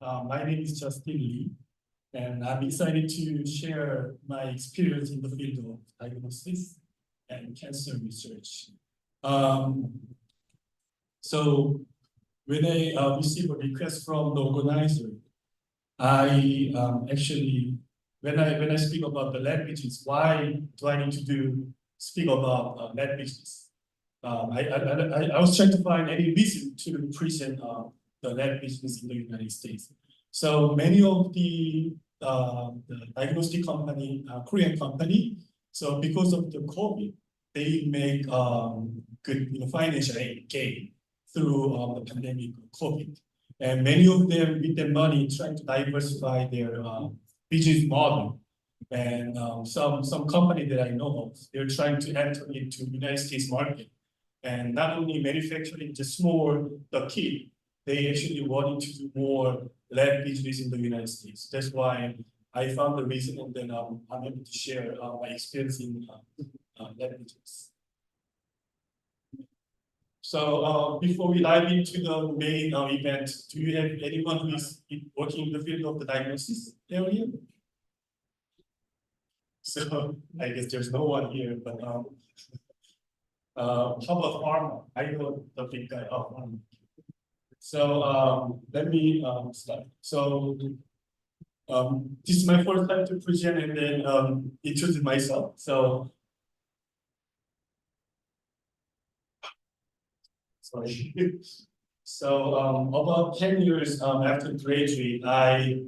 My name is Justin Lee, and I'm excited to share my experience in the field of diagnosis and cancer research. So when I receive a request from the organizer, I actually, when I speak about the lab business, why do I need to speak about lab business? I was trying to find any reason to present the lab business in the United States. So many of the diagnostic company, Korean company, so because of the COVID, they make good financial gain through the pandemic of COVID. And many of them with their money trying to diversify their business model. And some company that I know of, they're trying to enter into United States market. And not only manufacturing just more the kit, they actually wanted to do more lab business in the United States. That's why I found the reason, and then I'm able to share my experience in lab business. So before we dive into the main event, do you have anyone who is working in the field of the diagnosis area? So I guess there's no one here, but how about pharma? I know the big guy of pharma. So let me start. So this is my first time to present and then introduce myself. So sorry. So about 10 years after graduate, I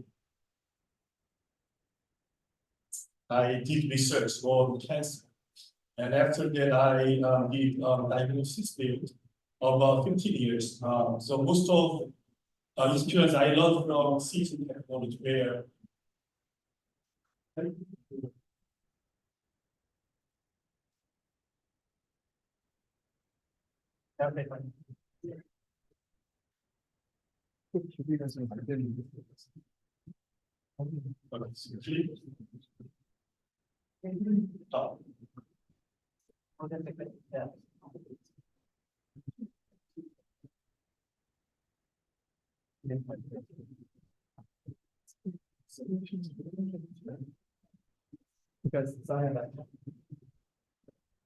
did research on cancer. And after that, I did diagnosis field about 15 years. So most of experience I learned from season technology where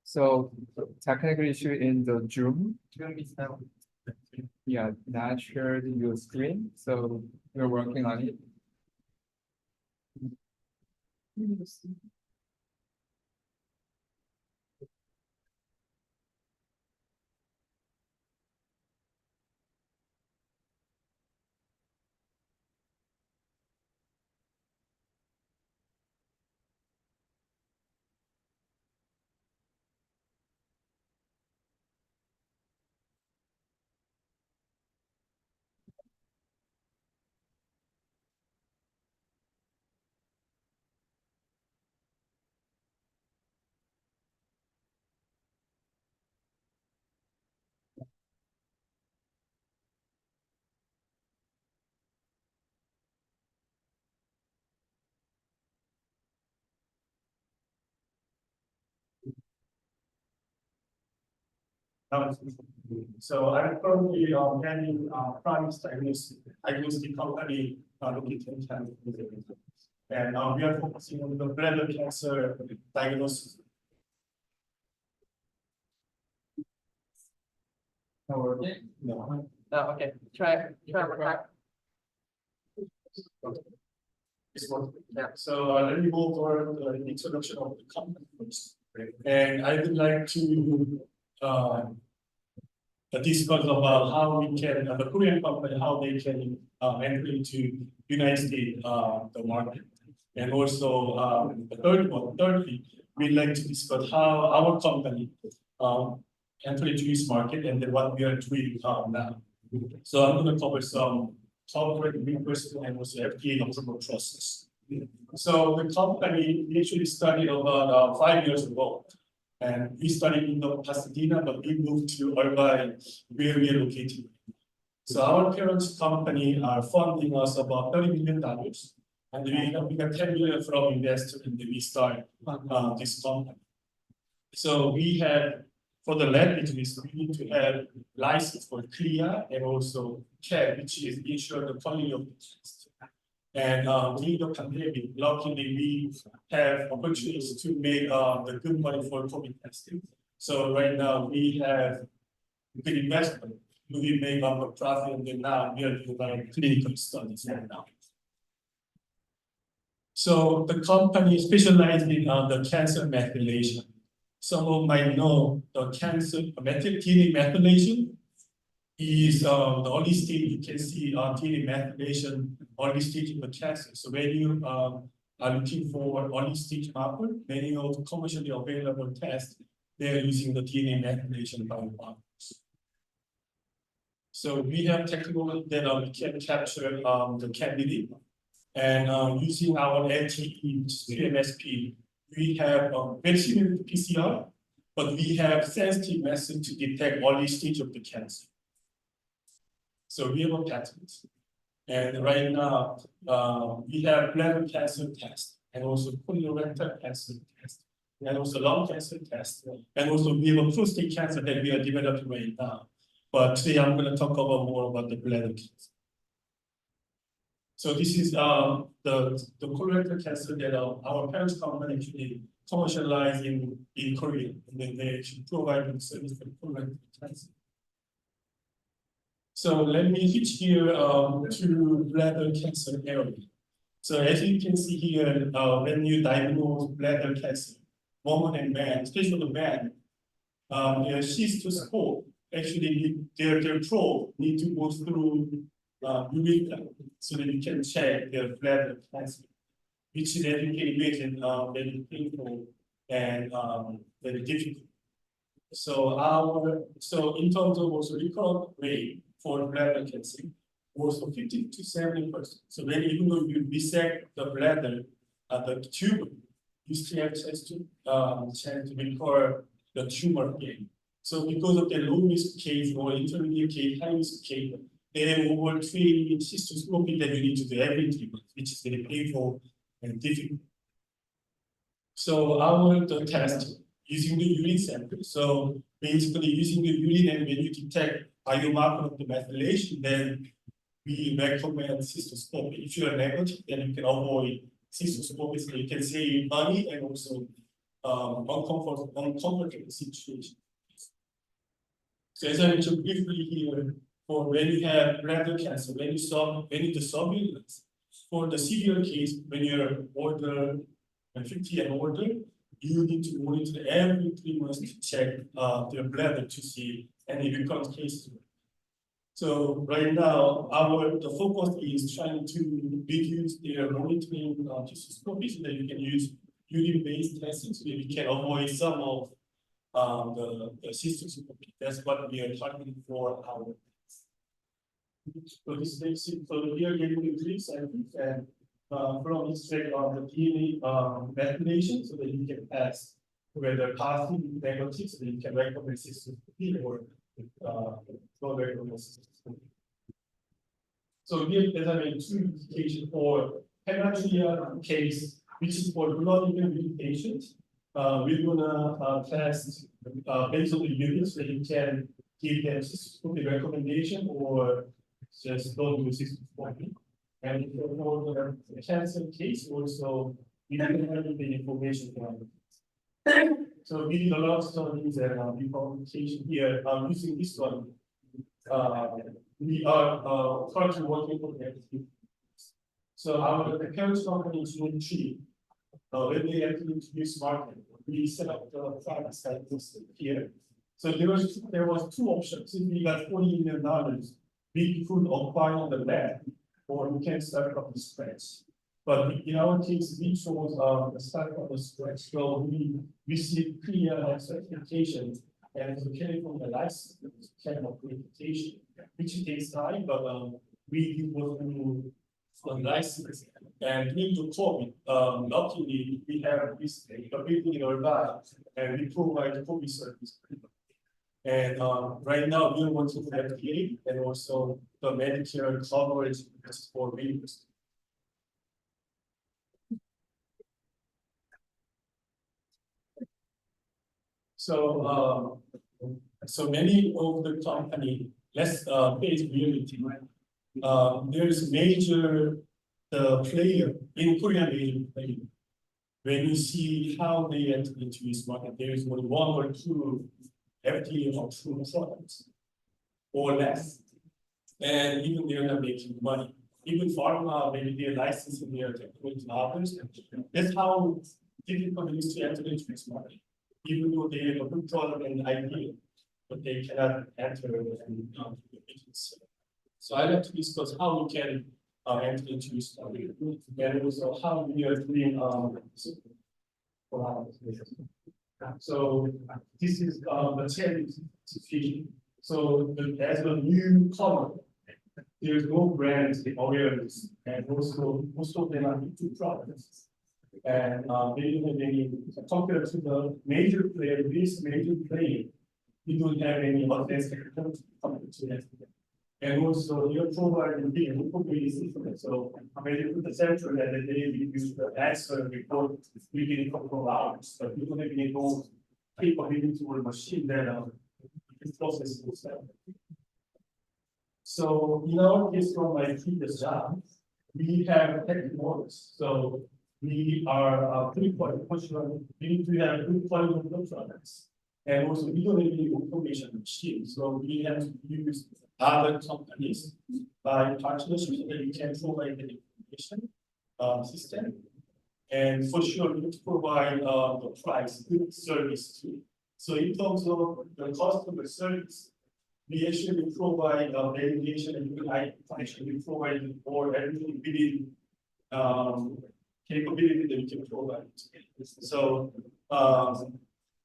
So technical issue in the Zoom. Yeah, not shared your screen, so we're working on it. So I'm currently handling Prime's diagnostic company located in California. And we are focusing on the bladder cancer diagnosis. Not working? No. Oh, okay. Try one more. Yeah. So let me go over the introduction of the company first. And I would like to discuss about how we can, the Korean company, how they can enter into United States the market. And also thirdly, we'd like to discuss how our company enter into this market and then what we are doing now. So I'm going to cover some corporate reimbursement and also FDA approval process. So the company actually started about 5 years ago. And we started in the Pasadena, but we moved to Irvine, where we are located. So our parent company are funding us about $30 million. And we got 10 million from investors, and then we start this company. So we have for the lab business, we need to have license for CLIA and also CAP, which is ensure the quality of the test. And during the pandemic, luckily we have opportunities to make the good money for COVID testing. So right now we have good investment. We make our profit, and then now we are doing clinical studies right now. So the company specializes in the cancer methylation. Some of might know the cancer DNA methylation is the early stage. You can see DNA methylation early stage of the cancer. So when you are looking for early stage marker, many of the commercially available tests, they're using the DNA methylation biomarkers. So we have technology that we can capture the candidate, and using our LTE, PMSP, we have very similar to PCR, but we have sensitive method to detect early stage of the cancer. So we have a patent, and right now we have bladder cancer test, and also colorectal cancer test, and also lung cancer test, and also we have a prostate cancer that we are developing right now. But today I'm going to talk about more about the bladder cancer. So this is the colorectal cancer that our parent company actually commercialized in Korea, and then they actually provide service for colorectal cancer. So let me switch here to bladder cancer area. So as you can see here, when you diagnose bladder cancer, woman and man, especially the man, their cystoscope actually their probe need to go through urethra so that you can check their bladder cancer, which is, as you can imagine, very painful and very difficult. So in terms of also recurrent rate for bladder cancer, also 50 to 70%. So when even though you resect the bladder, the tumor, you still have chance to recur the tumor again. So because of the low risk case or intermediate case, high risk case, they have over 3 cystoscopy that you need to do every 3 months, which is very painful and difficult. So our test using the urine sample. So basically using the urine, and when you detect biomarker of the methylation, then we recommend cystoscopy. If you are negative, then you can avoid cystoscopy, so you can save money and also uncomfortable situation. So as I mentioned briefly here, for when you have bladder cancer, when you do surveillance, for the severe case, when you're older, 50 and older, you need to monitor every 3 months to check their bladder to see any recurrent cases. So right now, the focus is trying to reduce their monitoring cystoscopy so that you can use urine-based testing so that we can avoid some of the cystoscopy. That's what we are targeting for our test. So this is basic. So we are getting 3 samples and from extract the DNA methylation so that you can test whether positive, negative, so that you can recommend cystoscopy or not recommend cystoscopy. So here, as I mentioned, 2 indications for hematuria case, which is for blood in patients. We're gonna test based on the urine so that you can give them cystoscopy recommendation or just don't do cystoscopy. And for the cancer case, also we can have the information from it. So we did a lot of studies and publication here using this one. We are currently working for the So our parent company is doing 3. When they have to introduce market, we set up the products like this here. So there was 2 options. If we got $40 million, we could acquire the lab, or we can start from the scratch. But in our case, we chose the start from the scratch. So we received clear certification and the California license, chemical accreditation, which takes time, but we go through the license. And during the COVID, luckily we have this capability in our lab, and we provide the COVID service. And right now we are working with FDA and also the Medicare coverage for reimbursement. So So many of the company, let's face reality. There is major player in Korea, major player. When you see how they enter into this market, there is only one or two FDA approved products or less, and even they're not making money. Even pharma, maybe they're licensing their technology to others. That's how difficult it is to enter into this market. Even though they have a good product and idea, but they cannot enter and the business. So I like to discuss how we can enter into this market, and also how we are doing so this is the challenge situation. So as a newcomer, there's no brand awareness, and also most of them are new products. And they don't have any, compared to the major player, this major player, we don't have any advanced technology compared to that. And also you're providing the information, so when you put the center and then they use the answer report within a couple of hours, but you don't have any more capability or machine that this process will start. So in our case, from my previous job, we have technical models. So we are pretty qualified. We need to have good quality of products. And also we don't have any automation machine. So we have to use other companies by partnership so that we can provide the information system. And for sure, we need to provide the price, good service too. So in terms of the customer service, we actually provide validation and we actually provide more everything within capability that we can provide. So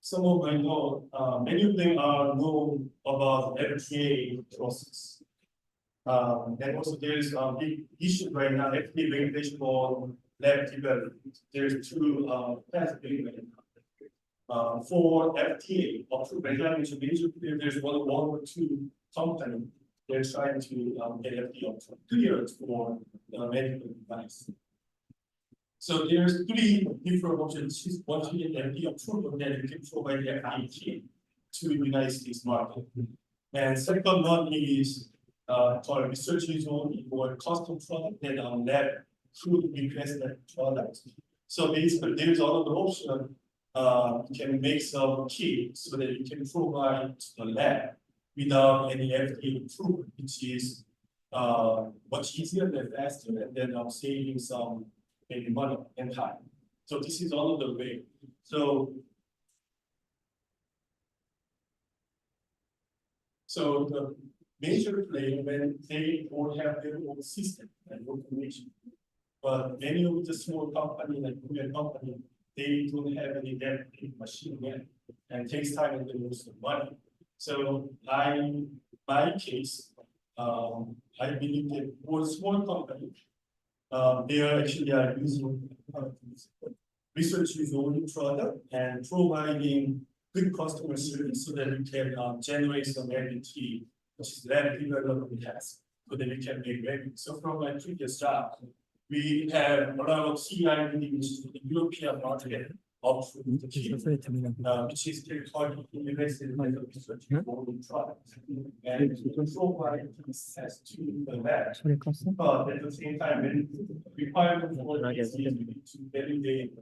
some of them know, many of them are known about FDA process. And also there is a big issue right now, FDA regulation on lab development. There's two paths being right now. For FDA approved, as I mentioned, there's one or two companies they're trying to get FDA approved cleared for medical device. So there's three different options. Once you get FDA approval, then you can provide FDA to the United States market. And second one is called research use only or custom product that lab could request that product. So basically, there is another option. You can make some kit so that you can provide to the lab without any FDA approval, which is much easier and faster, and then saving some maybe money and time. So this is another way. So the major player, when they don't have their own system and automation, but many of the small companies like Korean companies, they don't have any dedicated machine yet, and takes time and they lose the money. So my case, I believe that for small companies, they are actually using research use only product and providing good customer service so that we can generate some revenue, which is lab development task, so that we can make revenue. So from my previous job, we have a lot of CI, which is the European market of the key, which is called University Medical Research only product. And we provide access to the lab, but at the same time, when requirement for the we need to validate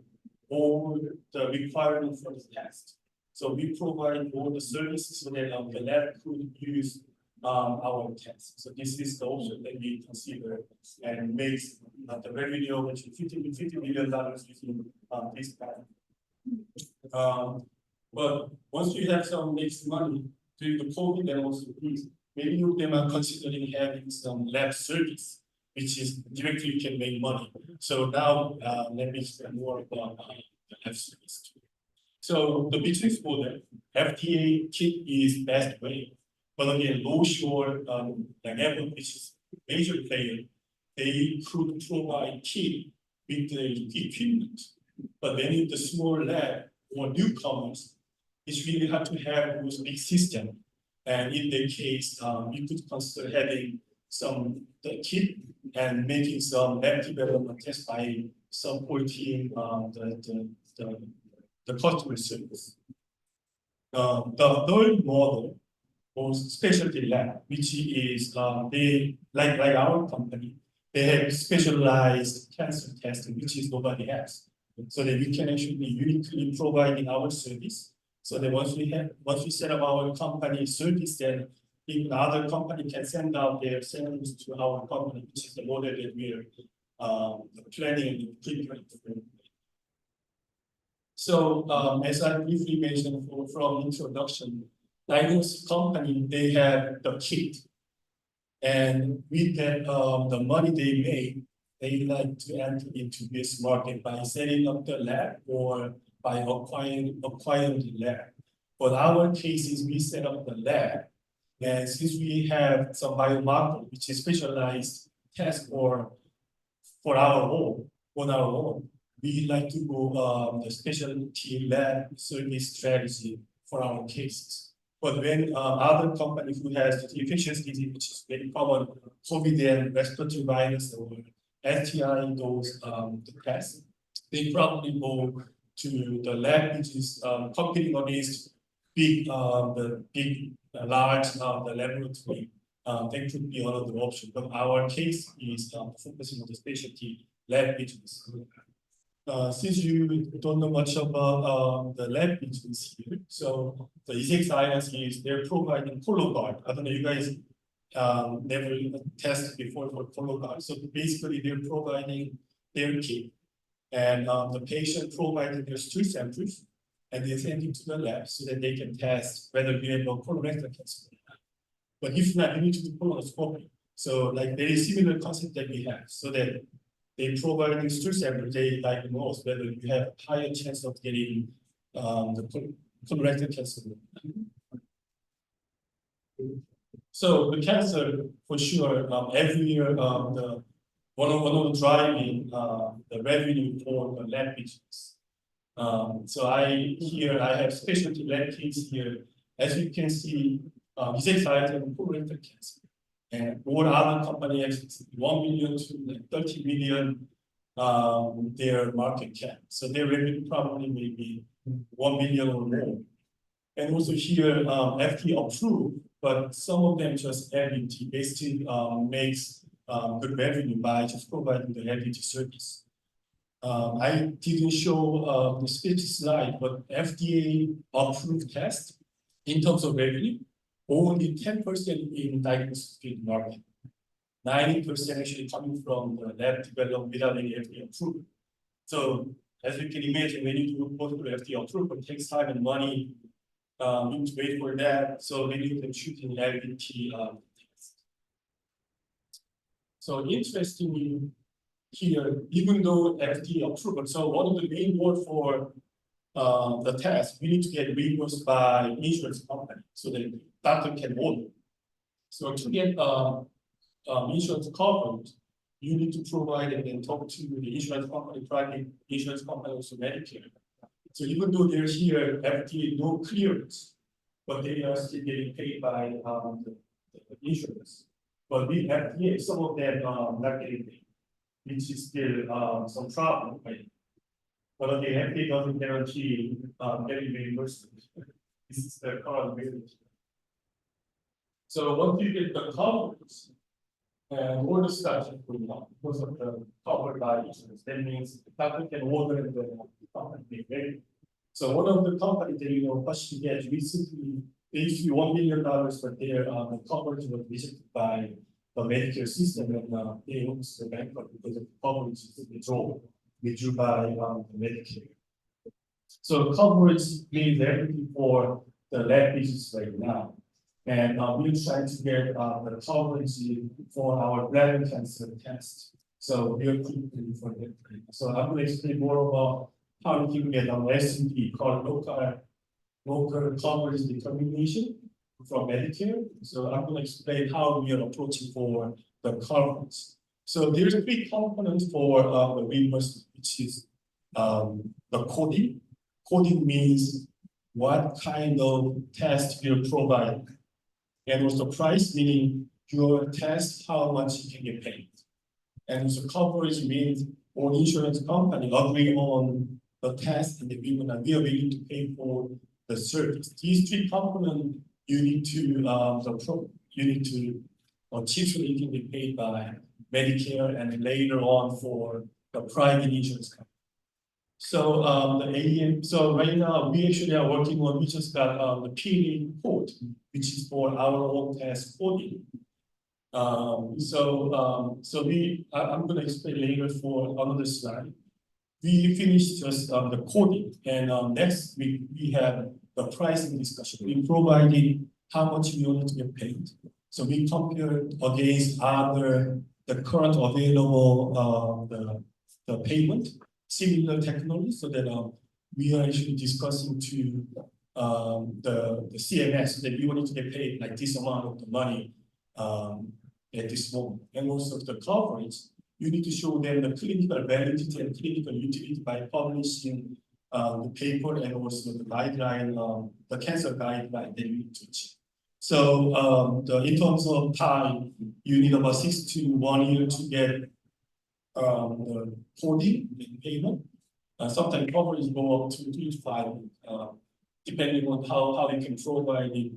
all the requirements for the test. So we provide all the services so that the lab could use our test. So this is the option that we consider and makes the revenue of $50 million using this pattern. But once you have some makes money during the COVID and also many of them are considering having some lab service, which is directly you can make money. So now let me explain more about the lab service. So the business model, FDA kit is best way. But again, low shore, like Apple, which is major player, they could provide kit with the equipment. But many of the small lab or newcomers, it's really hard to have those big system. And in that case, you could consider having some the kit and making some lab development test by supporting the customer service. The third model was specialty lab, which is they like our company, they have specialized cancer testing, which is nobody has. So that we can actually be uniquely providing our service. So that once we set up our company service, then even other company can send out their samples to our company, which is the model that we are planning and preparing for. So as I briefly mentioned from introduction, diagnostic company, they have the kit. And with that, the money they make, they like to enter into this market by setting up the lab or by acquiring the lab. But our case is we set up the lab, and since we have some biomarker, which is specialized test for our own, on our own, we like to go the specialty lab service strategy for our cases. But when other companies who has infectious disease, which is very common, COVID and respiratory virus or STI, those tests, they probably go to the lab, which is competing against large the laboratory. That could be another option. But our case is focusing on the specialty lab business. Since you don't know much about the lab business here, so the Exact Science is they're providing Cologuard. I don't know, you guys never tested before for Cologuard. So basically, they're providing their kit, and the patient providing their stool samples, and they send it to the lab so that they can test whether we have a colorectal cancer. But if not, you need to do colonoscopy. So like very similar concept that we have, so that they provide these stool samples, they diagnose whether you have a higher chance of getting the colorectal cancer. So the cancer, for sure, every year, one of the driving the revenue for the lab business. So I have specialty lab kits here. As you can see, Exact Science and colorectal cancer. And all other companies, 1 million to 30 million, their market cap. So their revenue probably may be 1 million or more. And also here, FDA approved, but some of them just LDT. They still makes good revenue by just providing the LDT service. I didn't show the specific slide, but FDA approved test in terms of revenue, only 10% in diagnostic market. 90% actually coming from the lab developed without any FDA approval. So as you can imagine, when you do go through FDA approval, it takes time and money. You need to wait for that. So many of them shooting LDT test. So interestingly here, even though FDA approval, so one of the main goals for the test, we need to get reimbursed by insurance company so that doctor can order. So to get insurance coverage, you need to provide it and talk to the insurance company, private insurance company, also Medicare. So even though there's here FDA no clearance, but they are still getting paid by the insurance. But with FDA, some of them are not getting paid, which is still some problem. Right? But the FDA doesn't guarantee getting reimbursement. This is the current reality. So once you get the coverage, and order starts going up because of the covered by insurance, that means the doctor can order and the company ready. So one of the companies that Question Edge recently, they issued $1 million, but their coverage was rejected by the Medicare system, and they almost went bankrupt because of coverage withdrew by the Medicare. So coverage means everything for the lab business right now. And we're trying to get the coverage for our bladder cancer test. So we are preparing for that. So I'm going to explain more about how you can get an SCD called local coverage determination from Medicare. So I'm going to explain how we are approaching for the coverage. So there's a big component for the reimbursement, which is the coding. Coding means what kind of test you're providing. And also price, meaning your test, how much you can get paid. And also coverage means all insurance company agree on the test, and we are willing to pay for the service. These three components you need to achieve so you can be paid by Medicare and later on for the private insurance company. So the AEM, so right now we actually are working on, we just got the PA code, which is for our own test coding. I'm going to explain later for another slide. We finished just the coding, and next week we have the pricing discussion. We provided how much we wanted to get paid. So we compared against the current available the payment, similar technology, so that we are actually discussing to the CMS that we wanted to get paid like this amount of the money at this moment. And also the coverage, you need to show them the clinical validity and clinical utility by publishing the paper and also the guideline, the cancer guideline that you need to achieve. So in terms of time, you need about 6 to 1 year to get the coding and payment. Sometimes coverage go up to 3 to 5 years, depending on how you can provide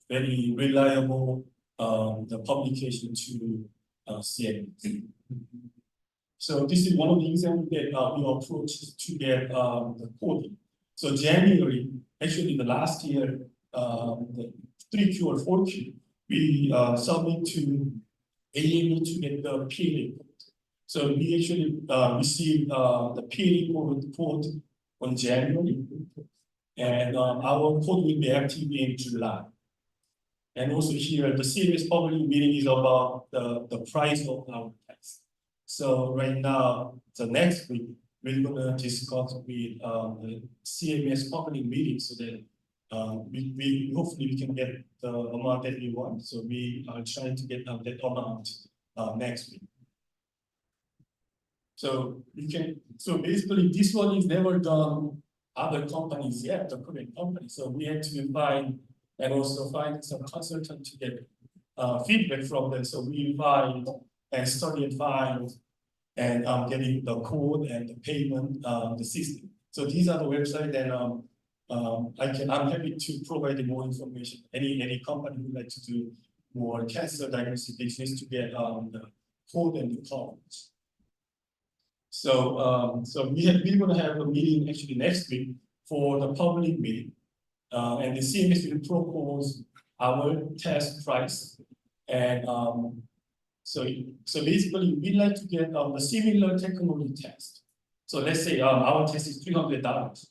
very reliable the publication to CMS. So this is one of the examples that we approached to get the coding. So January, actually the last year, the 3Q or 4Q, we submit to AME to get the PLA code. So we actually received the PLA code on January, and our code will be active in July. And also here, the CMS public meeting is about the price of our test. So right now, the next week, we're going to discuss with the CMS public meeting so that we hopefully we can get the amount that we want. So we are trying to get that amount next week. So basically this one is never done other companies yet, the current company. So we had to find some consultant to get feedback from them. So we find and study and find and getting the code and the payment, the system. So these are the website, and I'm happy to provide more information. Any company would like to do more cancer diagnostic business to get the code and the coverage. So we're going to have a meeting actually next week for the public meeting, and the CMS will propose our test price, and so basically we'd like to get the similar technology test. So let's say our test is $300,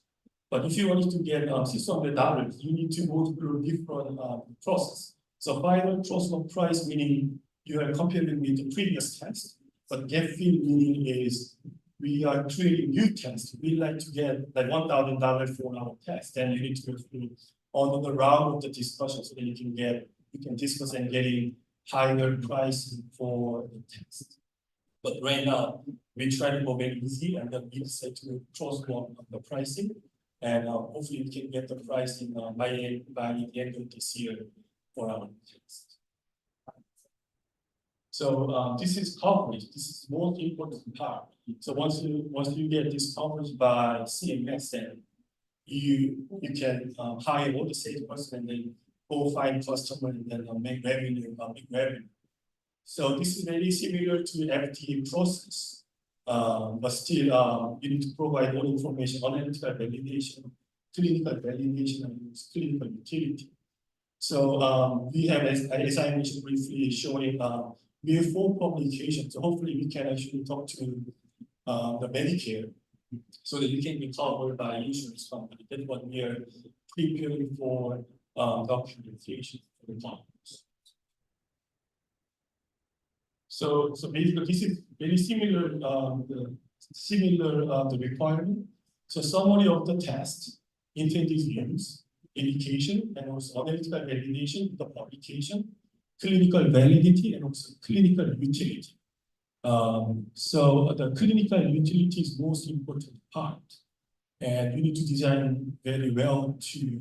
but if you wanted to get $600, you need to go through a different process. So final transfer price meaning you are comparing with the previous test, but get fee meaning is we are creating new tests. We like to get like $1,000 for our test, and you need to go through another round of the discussion so that you can discuss and getting higher pricing for the test. But right now we try to go very easy, and then we decide to crosswalk the pricing, and hopefully we can get the pricing by the end of this year for our test. So this is coverage. This is the most important part. So once you get this coverage by CMS, then you can hire all the salesperson and then go find customer and then make revenue, big revenue. So this is very similar to FDA process, but still you need to provide all information, analytical validation, clinical validation, and clinical utility. So we have, as I mentioned briefly, showing we have 4 publications. So hopefully we can actually talk to the Medicare so that you can be covered by insurance company. That's what we are preparing for documentation for the companies. So basically this is very similar the requirement. So summary of the test, intended use, indication, and also analytical validation, the publication, clinical validity, and also clinical utility. So the clinical utility is most important part, and you need to design very well to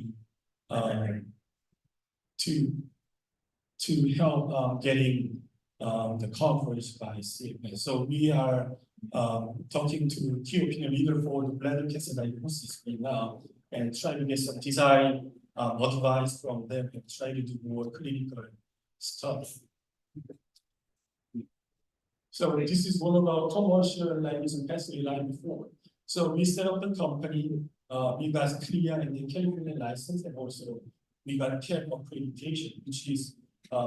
help getting the coverage by CMS. So we are talking to key opinion leader for the bladder cancer diagnosis right now, and try to get some design advice from them and try to do more clinical stuff. So this is one of our commercial language and passively line before. So we set up the company, we got Korea and the California license, and also we got KAPAL accreditation, which is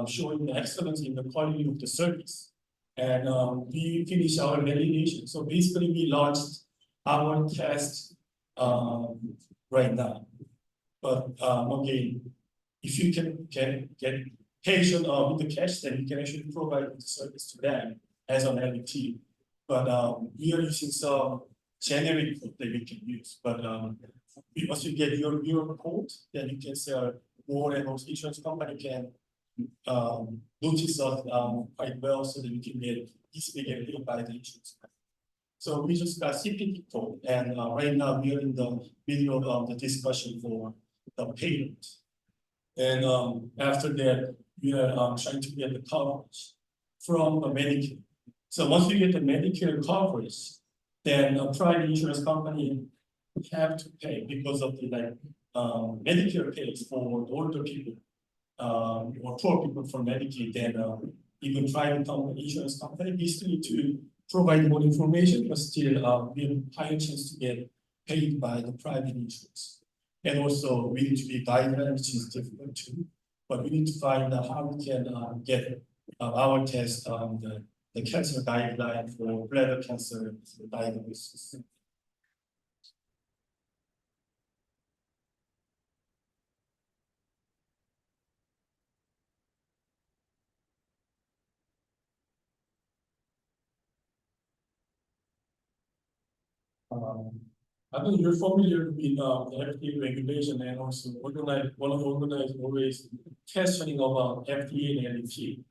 showing the excellence in the quality of the service. And we finished our validation. So basically we launched our test right now. But again, if you can get patient with the cash, then you can actually provide the service to them as an LDT. But we are using some generic code that we can use. But once you get your code, then you can sell more, and also insurance company can notice us quite well, so that we can easily get paid by the insurance company. So we just got CPT code, and right now we are in the middle of the discussion for the payment. And after that, we are trying to get the coverage from the Medicare. So once we get the Medicare coverage, then a private insurance company have to pay, because of the Medicare pays for older people or poor people from Medicaid. Then even private insurance company, we still need to provide more information, but still we have a higher chance to get paid by the private insurance. And also we need to be guidelines, which is difficult too, but we need to find out how we can get our test the cancer guideline for bladder cancer diagnosis. I think you're familiar with the FDA regulation, and also one of the organizers always questioning about FDA and LDT.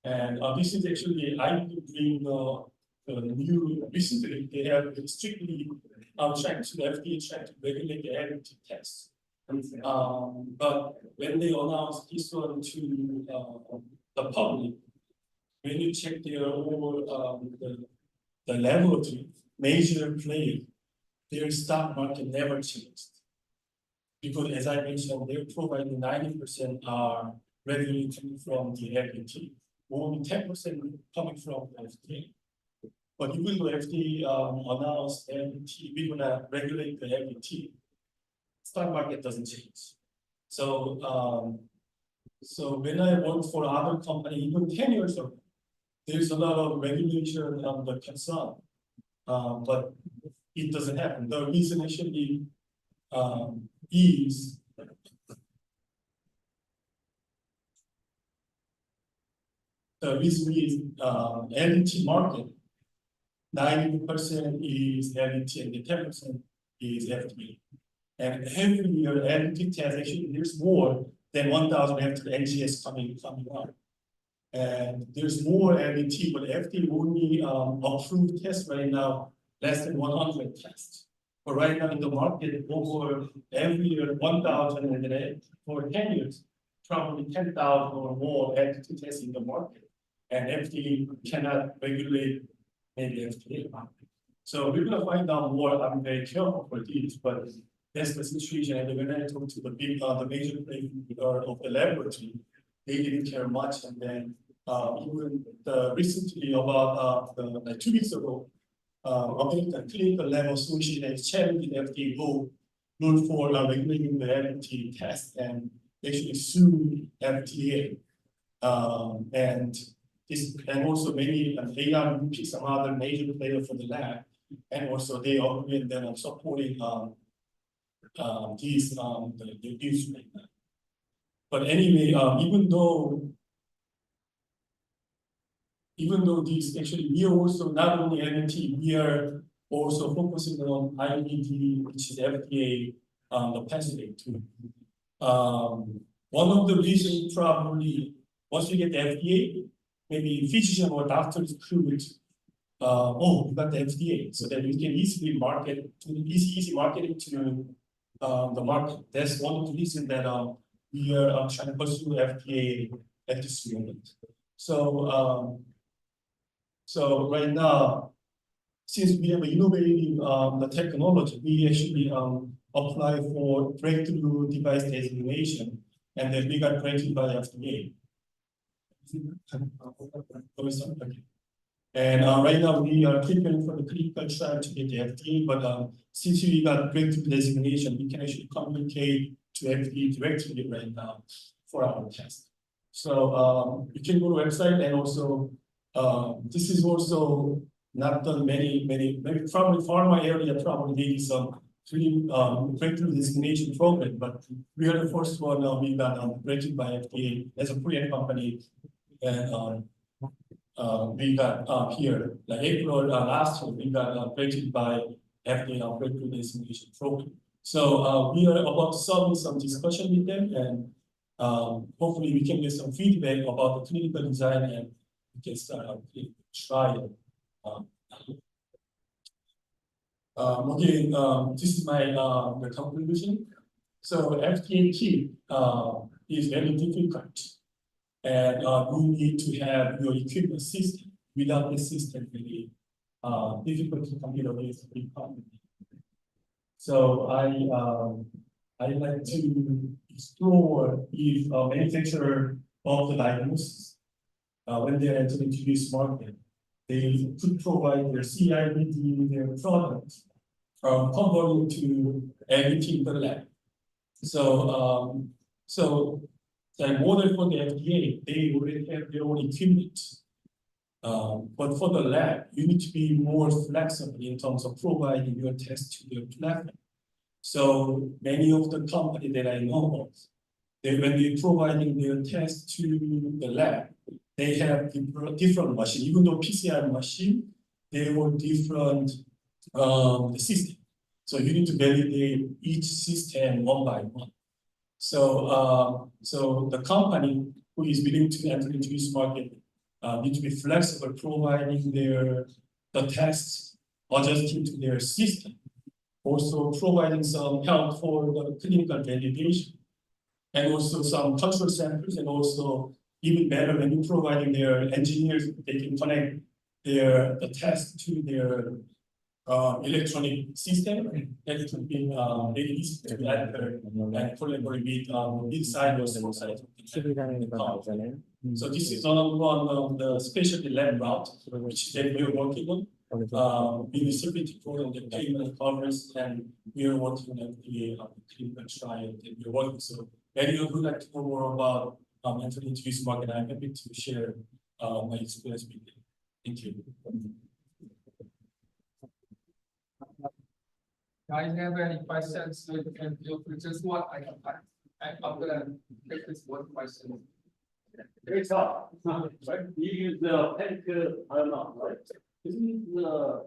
And this is actually, I believe, new recently they have strictly trying to FDA trying to regulate the LDT test. But when they announced this one to the public, when you check their overall the laboratory major player, their stock market never changed. Because as I mentioned, they're providing 90% are revenue coming from the LDT, only 10% coming from the FDA. But even though FDA announced LDT, we're gonna regulate the LDT, stock market doesn't change. So so when I worked for other company, even 10 years ago, there's a lot of regulation on the concern, but it doesn't happen. The reason actually is LDT market, 90% is LDT and the 10% is FDA. And every year LDT test, actually there's more than 1,000 after the NGS coming out. And there's more LDT, but FDA only approved tests right now less than 100 tests. But right now in the market, over every year 1,000, and then for 10 years, probably 10,000 or more LDT tests in the market. And FDA cannot regulate maybe FDA. So we're gonna find out more. I'm very careful for these, but that's the situation. And when I talk to the big, the major player of the laboratory, they didn't care much. And then even recently, about like 2 weeks ago, American Clinical Lab Association has challenged the FDA vote for regulating the LDT test and actually sued FDA. And also maybe AR pick some other major player for the lab, and also they agree and then supporting these the use right now. But anyway, even though these actually, we are also not only LDT, we are also focusing on IVD, which is FDA the pathway too. One of the reasons probably once we get the FDA, maybe physician or doctors could, oh, we got the FDA, so that we can easily market, easy marketing to the market. That's one of the reasons that we are trying to pursue FDA at this moment. So so right now, since we have innovative the technology, we actually apply for breakthrough device designation, and then we got granted by FDA. And right now we are preparing for the clinical trial to get the FDA, but since we got breakthrough designation, we can actually communicate to FDA directly right now for our test. So you can go to website, and also this is also not done many probably pharma area probably needs some breakthrough designation program, but we are the first one we got granted by FDA as a Korean company, and we got here like April last year we got granted by FDA breakthrough designation program. So we are about to start some discussion with them, and hopefully we can get some feedback about the clinical design, and we can start our clinical trial. Again, this is my the conclusion. So FDA key is very difficult, and you need to have your equipment system. Without the system, really difficult to compete against the big company. So I like to explore if manufacturer of the diagnosis when they enter into this market, they could provide their CIBD, their products, converting to everything in the lab. So the model for the FDA, they already have their own equipment. But for the lab, you need to be more flexible in terms of providing your test to the platform. So many of the companies that I know of, when they're providing their test to the lab, they have different machine. Even though PCR machine, they want different the system. So you need to validate each system one by one. So the company who is willing to enter into this market need to be flexible, providing the tests adjusting to their system, also providing some help for the clinical validation, and also some control samples, and also even better when you're providing their engineers, they can connect the test to their electronic system, and it will be very easy to add and collaborate with inside or outside. So this is one of the specialty lab route which that we are working on. In the CPT program, the payment covers, and we are working on the clinical trial that we are working. So anyone would like to know more about entering into this market, I'm happy to share my experience with you. Thank you. Guys, have any questions? So you can feel free. Just one. I'm gonna take this one question. Great talk. Right? You use the tank, I don't know, right? Isn't the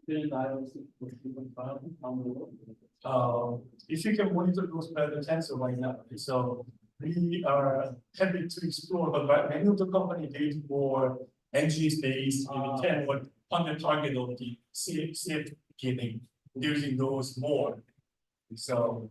diagnostic if you can monitor those pathogens right now, so we are happy to explore, but many of the companies they do more NGS based, maybe 10 or 100 target of the CF beginning, using those more. So